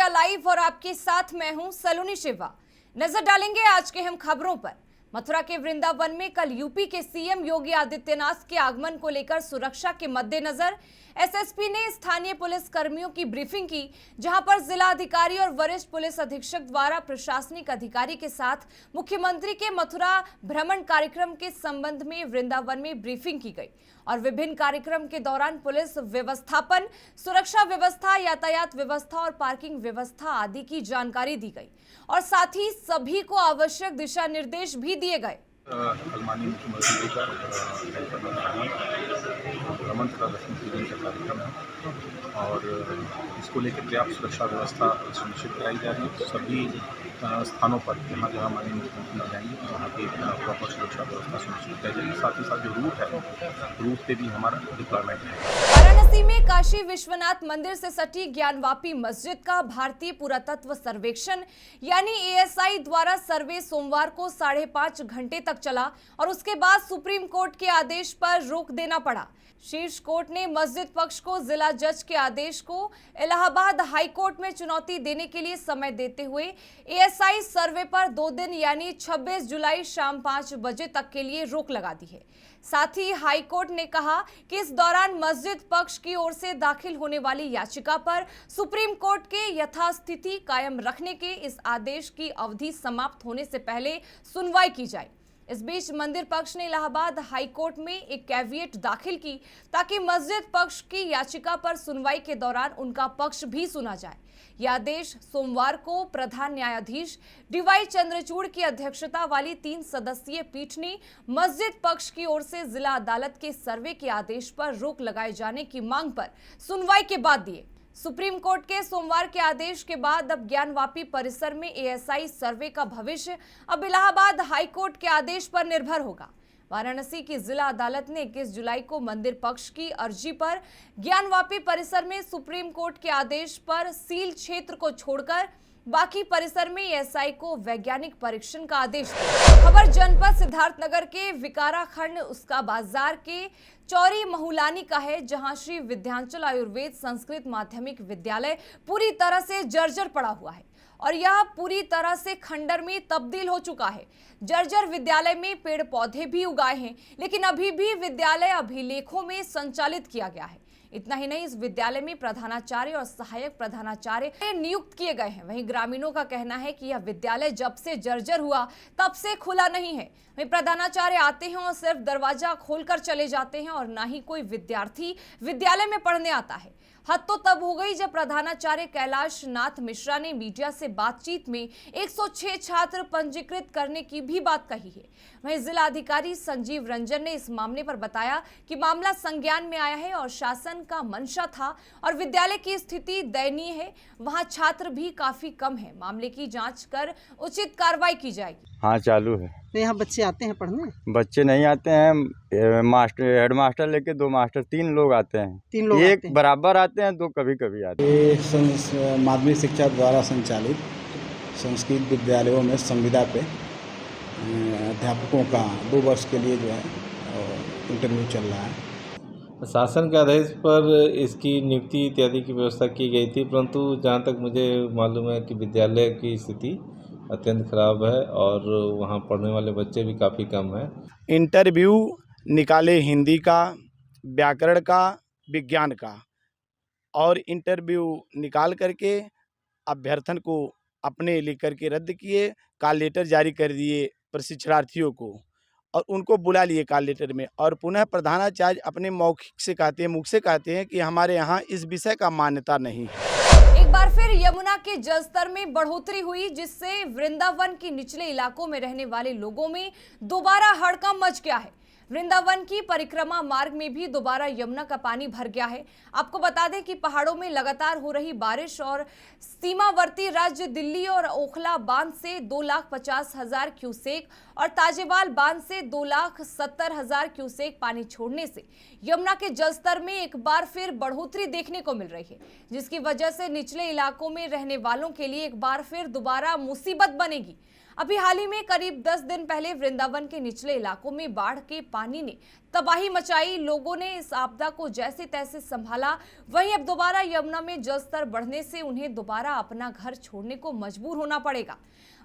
Live और आपके साथ मैं हूं सलोनी शिवा। नजर डालेंगे आज के अहम खबरों पर। मथुरा के वृंदावन में कल यूपी के सीएम योगी आदित्यनाथ के आगमन को लेकर सुरक्षा के मद्देनजर एसएसपी ने स्थानीय पुलिस कर्मियों की ब्रीफिंग की, जहां पर जिला अधिकारी और वरिष्ठ पुलिस अधीक्षक द्वारा प्रशासनिक अधिकारी के साथ मुख्यमंत्री के मथुरा भ्रमण कार्यक्रम के संबंध में वृंदावन में ब्रीफिंग की गई और विभिन्न कार्यक्रम के दौरान पुलिस व्यवस्थापन, सुरक्षा व्यवस्था, यातायात व्यवस्था और पार्किंग व्यवस्था आदि की जानकारी दी गई और साथ ही सभी को आवश्यक दिशा निर्देश भी दिए गए। माननीय मुख्यमंत्री जी का भ्रमण तथा दर्शन पूजन का कार्यक्रम है और इसको लेकर पर्याप्त सुरक्षा व्यवस्था सुनिश्चित कराई जा रही है। सभी स्थानों पर जहाँ जहाँ माननीय मुख्यमंत्री जाएंगे वहाँ की प्रॉपर सुरक्षा व्यवस्था सुनिश्चित कराई जाएगी। साथ ही साथ जो रूट है, रूट पे भी हमारा डिप्लॉयमेंट है। वाराणसी में काशी विश्वनाथ मंदिर से सटी ज्ञानवापी मस्जिद का भारतीय पुरातत्व सर्वेक्षण यानी एएसआई द्वारा सर्वे सोमवार को 5.5 घंटे तक चला और उसके बाद सुप्रीम कोर्ट के आदेश पर रोक देना पड़ा। शीर्ष कोर्ट ने मस्जिद पक्ष को जिला जज के आदेश को इलाहाबाद हाई कोर्ट में चुनौती देने के लिए समय देते हुए एएसआई सर्वे पर 2 दिन यानी 26 जुलाई शाम 5 बजे तक के लिए रोक लगा दी है। साथ ही हाई कोर्ट ने कहा कि इस दौरान मस्जिद पक्ष की ओर से दाखिल होने वाली याचिका पर सुप्रीम कोर्ट के यथास्थिति कायम रखने के इस आदेश की अवधि समाप्त होने से पहले सुनवाई की जाए। इस बीच मंदिर पक्ष ने इलाहाबाद हाई कोर्ट में एक कैविएट दाखिल की ताकि मस्जिद पक्ष की याचिका पर सुनवाई के दौरान उनका पक्ष भी सुना जाए। यह आदेश सोमवार को प्रधान न्यायाधीश डीवाई चंद्रचूड़ की अध्यक्षता वाली 3 सदस्यीय पीठ ने मस्जिद पक्ष की ओर से जिला अदालत के सर्वे के आदेश पर रोक लगाए जाने की मांग पर सुनवाई के बाद दिए। सुप्रीम कोर्ट के सोमवार के आदेश के बाद अब ज्ञानवापी परिसर में एएसआई सर्वे का भविष्य अब इलाहाबाद हाई कोर्ट के आदेश पर निर्भर होगा। वाराणसी की जिला अदालत ने 21 जुलाई को मंदिर पक्ष की अर्जी पर ज्ञानवापी परिसर में सुप्रीम कोर्ट के आदेश पर सील क्षेत्र को छोड़कर बाकी परिसर में एएसआई को वैज्ञानिक परीक्षण का आदेश दिया। खबर जनपद सिद्धार्थनगर के विकारा खंड उसका बाजार के चौरी महुलानी का है, जहां श्री विद्यांचल आयुर्वेद संस्कृत माध्यमिक विद्यालय पूरी तरह से जर्जर पड़ा हुआ है और यह पूरी तरह से खंडर में तब्दील हो चुका है। जर्जर विद्यालय में पेड़ पौधे भी उगाए हैं, लेकिन अभी भी विद्यालय अभिलेखों में संचालित किया गया है। इतना ही नहीं, इस विद्यालय में प्रधानाचार्य और सहायक प्रधानाचार्य नियुक्त किए गए हैं। वहीं ग्रामीणों का कहना है कि यह विद्यालय जब से जर्जर हुआ तब से खुला नहीं है। वहीं प्रधानाचार्य आते हैं और सिर्फ दरवाजा खोलकर चले जाते हैं और ना ही कोई विद्यार्थी विद्यालय में पढ़ने आता है। हद तो तब हो गई जब प्रधानाचार्य कैलाश नाथ मिश्रा ने मीडिया से बातचीत में 106 छात्र पंजीकृत करने की भी बात कही है। वहीं जिला अधिकारी संजीव रंजन ने इस मामले पर बताया कि मामला संज्ञान में आया है और शासन का मंशा था और विद्यालय की स्थिति दयनीय है, वहां छात्र भी काफी कम है। मामले की जांच कर उचित कार्रवाई की जाएगी। हाँ, चालू है। तो यहाँ बच्चे आते हैं पढ़ने? बच्चे नहीं आते हैं, मास्टर हेड मास्टर लेके 2 मास्टर 3 लोग आते हैं। 3 लोग एक आते हैं। बराबर आते हैं, 2 कभी कभी आते हैं। ये माध्यमिक शिक्षा द्वारा संचालित संस्कृत विद्यालयों में संविदा पे अध्यापकों का 2 वर्ष के लिए जो है इंटरव्यू चल रहा है। शासन के आदेश पर इसकी नियुक्ति इत्यादि की व्यवस्था की गई थी, परंतु जहाँ तक मुझे मालूम है कि विद्यालय की स्थिति अत्यंत खराब है और वहाँ पढ़ने वाले बच्चे भी काफ़ी कम हैं। इंटरव्यू निकाले हिंदी का, व्याकरण का, विज्ञान का और इंटरव्यू निकाल करके अभ्यर्थन को अपने लिख करके रद्द किए, कॉल लेटर जारी कर दिए प्रशिक्षणार्थियों को और उनको बुला लिए कॉल लेटर में और पुनः प्रधानाचार्य अपने मौखिक से कहते हैं, मुख से कहते हैं कि हमारे यहाँ इस विषय का मान्यता नहीं है। एक बार फिर यमुना के जलस्तर में बढ़ोतरी हुई, जिससे वृंदावन के निचले इलाकों में रहने वाले लोगों में दोबारा हड़कंप मच गया है। वृंदावन की परिक्रमा मार्ग में भी दोबारा यमुना का पानी भर गया है। आपको बता दें कि पहाड़ों में लगातार हो रही बारिश और सीमावर्ती राज्य दिल्ली और ओखला बांध से 2,50,000 क्यूसेक और ताजेवाल बांध से 2,70,000 क्यूसेक पानी छोड़ने से यमुना के जलस्तर में एक बार फिर बढ़ोतरी देखने को मिल रही है, जिसकी वजह से निचले इलाकों में रहने वालों के लिए एक बार फिर दोबारा मुसीबत बनेगी। अभी हाल ही में करीब 10 दिन पहले वृंदावन के निचले इलाकों में बाढ़ के पानी ने तबाही मचाई। लोगों ने इस आपदा को जैसे तैसे संभाला। वहीं अब दोबारा यमुना में जलस्तर बढ़ने से उन्हें दोबारा अपना घर छोड़ने को मजबूर होना पड़ेगा।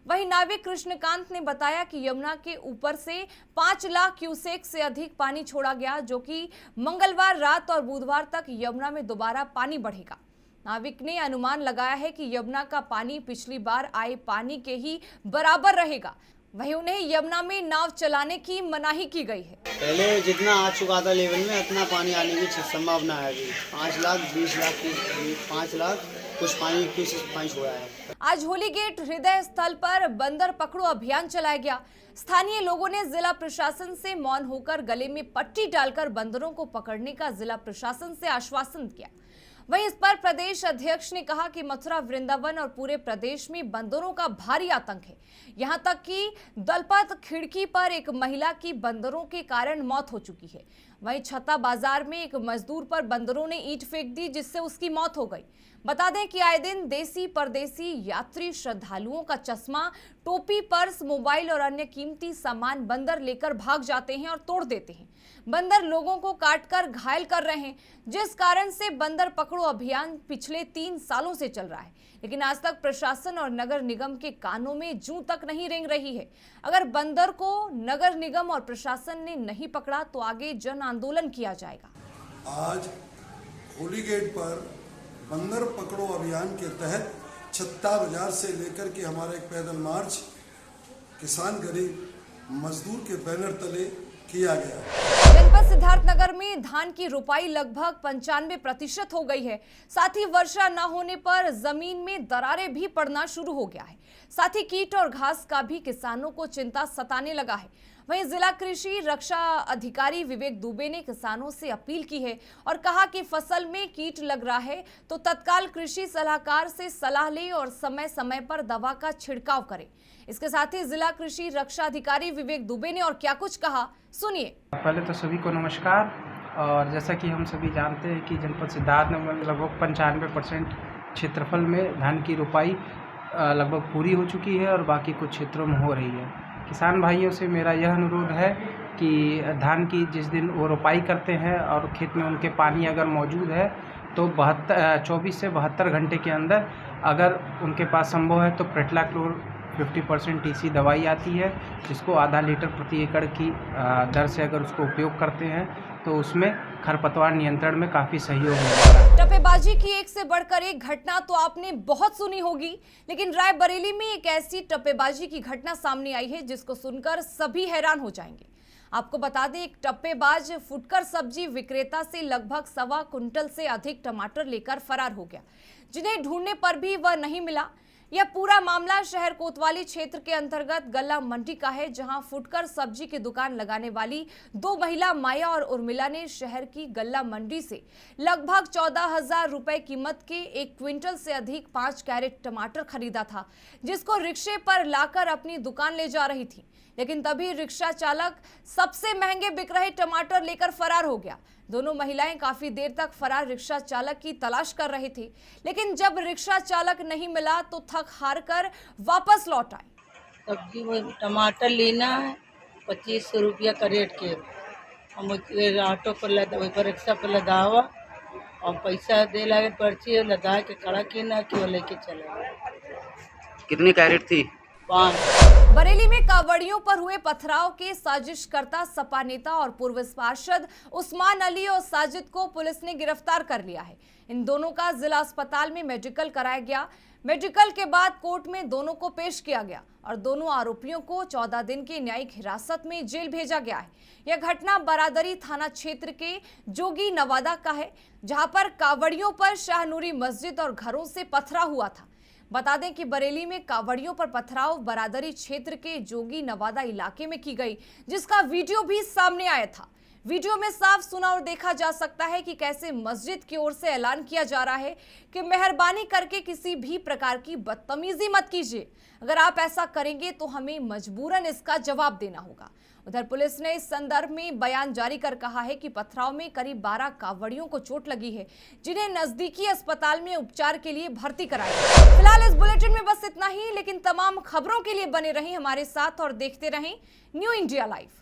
वहीं नाविक कृष्णकांत ने बताया कि यमुना के ऊपर से 5 लाख क्यूसेक से अधिक पानी छोड़ा गया, जो कि मंगलवार रात और बुधवार तक यमुना में दोबारा पानी बढ़ेगा। नाविक ने अनुमान लगाया है कि यमुना का पानी पिछली बार आए पानी के ही बराबर रहेगा। वहीं उन्हें यमुना में नाव चलाने की मनाही की गई है। पहले जितना आ चुका था लेवल में उतना पानी आने की संभावना है अभी। 5 लाख 20 लाख की 5 लाख कुछ पानी छोड़ा है। आज होली गेट हृदय स्थल पर बंदर पकड़ो अभियान चलाया गया। स्थानीय लोगों ने जिला प्रशासन से मौन होकर गले में पट्टी डालकर बंदरों को पकड़ने का जिला प्रशासन से आश्वासन किया। वहीं इस पर प्रदेश अध्यक्ष ने कहा कि मथुरा, वृंदावन और पूरे प्रदेश में बंदरों का भारी आतंक है। यहां तक कि दलपत खिड़की पर एक महिला की बंदरों के कारण मौत हो चुकी है। वहीं छत्ता बाजार में एक मजदूर पर बंदरों ने ईंट फेंक दी, जिससे उसकी मौत हो गई। बता दें कि आए दिन देसी परदेसी यात्री श्रद्धालुओं का चश्मा, टोपी, पर्स, मोबाइल और अन्य कीमती सामान बंदर लेकर भाग जाते हैं और तोड़ देते हैं। बंदर लोगों को काटकर घायल कर रहे हैं, जिस कारण से बंदर पकड़ो अभियान पिछले 3 सालों से चल रहा है। लेकिन आज तक प्रशासन और नगर निगम के कानों में जूं तक नहीं रेंग रही है। अगर बंदर को नगर निगम और प्रशासन ने नहीं पकड़ा तो आगे जन आंदोलन किया जाएगा। आज होली गेट पर बंदर पकड़ो अभियान के तहत छत्ता बाजार से लेकर के हमारा एक पैदल मार्च किसान गरीब मजदूर के बैनर तले किया गया। जनपद सिद्धार्थनगर में धान की रुपाई लगभग 95% हो गई है। साथ ही वर्षा न होने पर जमीन में दरारें भी पड़ना शुरू हो गया है। साथ ही कीट और घास का भी किसानों को चिंता सताने लगा है। वहीं जिला कृषि रक्षा अधिकारी विवेक दुबे ने किसानों से अपील की है और कहा कि फसल में कीट लग रहा है तो तत्काल कृषि सलाहकार से सलाह ले और समय समय पर दवा का छिड़काव करें। इसके साथ ही जिला कृषि रक्षा अधिकारी विवेक दुबे ने और क्या कुछ कहा, सुनिए। पहले तो सभी को नमस्कार। और जैसा कि हम सभी जानते हैं कि जनपद सिद्धार्थनगर में लगभग 95% क्षेत्रफल में धान की रुपाई लगभग पूरी हो चुकी है और बाकी कुछ क्षेत्रों में हो रही है। किसान भाइयों से मेरा यह अनुरोध है कि धान की जिस दिन वो रुपाई करते हैं और खेत में उनके पानी अगर मौजूद है तो 24 से 72 घंटे के अंदर अगर उनके पास संभव है तो प्रेटलाक्लोर 50% TC दवाई आती है, जिसको आधा लीटर प्रति एकड़ की दर से अगर उसको उपयोग करते हैं तो उसमें खरपतवार नियंत्रण में काफ़ी सहयोग मिलेगा। टप्पेबाजी की एक से बढ़कर एक घटना तो आपने बहुत सुनी होगी, लेकिन रायबरेली में एक ऐसी टप्पेबाजी की घटना सामने आई है जिसको सुनकर सभी हैरान हो जाएंगे। आपको बता दें, एक टप्पेबाज फुटकर सब्जी विक्रेता से लगभग 1.25 कुंटल से अधिक टमाटर लेकर फरार हो गया, जिन्हें ढूंढने पर भी वह नहीं मिला। यह पूरा मामला शहर कोतवाली क्षेत्र के अंतर्गत गल्ला मंडी का है, जहां फुटकर सब्जी की दुकान लगाने वाली 2 महिला माया और उर्मिला ने शहर की गल्ला मंडी से लगभग 14,000 रुपए कीमत के 1 क्विंटल से अधिक 5 कैरेट टमाटर खरीदा था, जिसको रिक्शे पर लाकर अपनी दुकान ले जा रही थी। लेकिन तभी रिक्शा चालक सबसे महंगे बिक रहे टमाटर लेकर फरार हो गया। दोनों महिलाएं काफी देर तक फरार रिक्शा चालक की तलाश कर रही थी, लेकिन जब रिक्शा चालक नहीं मिला तो थक हार कर वापस लौट आए। सब्जी में टमाटर लेना है 2500 रुपया कैरेट के। हम ऑटो पर वही पर रिक्शा पर लदावा और पैसा दे लगे, पर्ची लदा के खड़ा की ना कि वो लेके चले। कितनी कैरेट थी? 5। बरेली में कांवड़ियों पर हुए पथराव के साजिशकर्ता सपा नेता और पूर्व पार्षद उस्मान अली और साजिद को पुलिस ने गिरफ्तार कर लिया है। इन दोनों का जिला अस्पताल में मेडिकल कराया गया। मेडिकल के बाद कोर्ट में दोनों को पेश किया गया और दोनों आरोपियों को 14 दिन की न्यायिक हिरासत में जेल भेजा गया है। यह घटना बरादरी थाना क्षेत्र के जोगी नवादा का है, जहां पर कांवड़ियों पर शाहनूरी मस्जिद और घरों से पथराव हुआ था। बता दें कि बरेली में कांवड़ियों पर पथराव बरादरी क्षेत्र के जोगी नवादा इलाके में की गई, जिसका वीडियो भी सामने आया था। वीडियो में साफ सुना और देखा जा सकता है कि कैसे मस्जिद की ओर से ऐलान किया जा रहा है कि मेहरबानी करके किसी भी प्रकार की बदतमीजी मत कीजिए, अगर आप ऐसा करेंगे तो हमें मजबूरन इसका जवाब देना होगा। उधर पुलिस ने इस संदर्भ में बयान जारी कर कहा है कि पथराव में करीब 12 कांवड़ियों को चोट लगी है, जिन्हें नजदीकी अस्पताल में उपचार के लिए भर्ती कराया। फिलहाल इस बुलेटिन में बस इतना ही, लेकिन तमाम खबरों के लिए बने रहें हमारे साथ और देखते रहें न्यू इंडिया लाइव।